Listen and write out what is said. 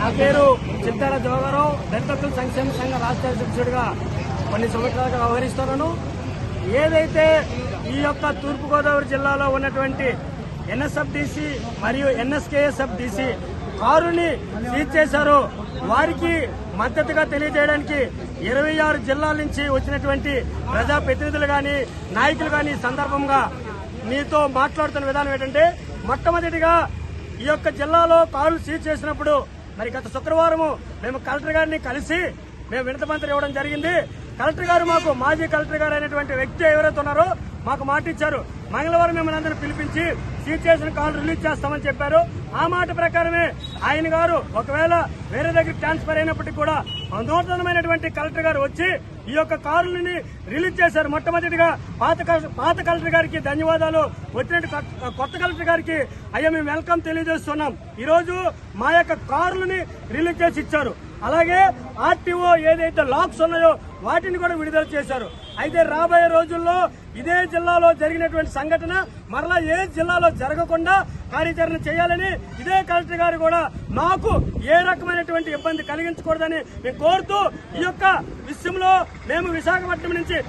నా పేరు చింతాడ జోగారావు. దళితుల సంక్షేమ సంఘ రాష్ట్ర అధ్యక్షుడిగా కొన్ని సంవత్సరాలుగా వ్యవహరిస్తున్నాను. ఏదైతే ఈ యొక్క తూర్పుగోదావరి జిల్లాలో ఉన్నటువంటి ఎన్ఎస్ఎఫ్డిసి మరియు ఎన్ఎస్కేఎస్ఎఫ్డిసి కారుని సీజ్ చేశారో వారికి మద్దతుగా తెలియజేయడానికి 26 జిల్లాల నుంచి వచ్చినటువంటి ప్రజాప్రతినిధులు గాని నాయకులు గాని సందర్భంగా మీతో మాట్లాడుతున్న విధానం ఏంటంటే, మొట్టమొదటిగా ఈ యొక్క జిల్లాలో కారులు సీజ్ చేసినప్పుడు మరి గత శుక్రవారం మేము కలెక్టర్ గారిని కలిసి మేము వినతిపత్రం ఇవ్వడం జరిగింది. కలెక్టర్ గారు మాకు మాజీ కలెక్టర్ గారు అయినటువంటి వ్యక్తి ఎవరైతే ఉన్నారో మాకు మాట ఇచ్చారు. మంగళవారం మిమ్మల్ని అందరూ పిలిపించి సీజ్ చేసిన కాల్ రిలీజ్ చేస్తామని చెప్పారు. ఆ మాట ప్రకారమే ఆయన గారు ఒకవేళ వేరే దగ్గర ట్రాన్స్ఫర్ అయినప్పటికీ కూడా నూతనమైనటువంటి కలెక్టర్ గారు వచ్చి ఈ యొక్క కారులని రిలీజ్ చేశారు. మొట్టమొదటిగా పాత కలెక్టర్ గారికి ధన్యవాదాలు, వచ్చినట్టు కొత్త కలెక్టర్ గారికి అయ్యా మేము వెల్కమ్ తెలియజేస్తున్నాం. ఈ రోజు మా యొక్క కారులని రిలీజ్ చేసి ఇచ్చారు. అలాగే ఆర్టీఓ ఏదైతే లాక్స్ ఉన్నాయో వాటిని కూడా విడుదల చేశారు. అయితే రాబోయే రోజుల్లో ఇదే జిల్లాలో జరిగినటువంటి సంఘటన మరలా ఏ జిల్లాలో జరగకుండా కార్యాచరణ చేయాలని ఇదే కలెక్టర్ గారు కూడా నాకు ఏ రకమైనటువంటి ఇబ్బంది కలిగించకూడదని మేము కోరుతూ ఈ యొక్క విషయంలో మేము విశాఖపట్నం నుంచి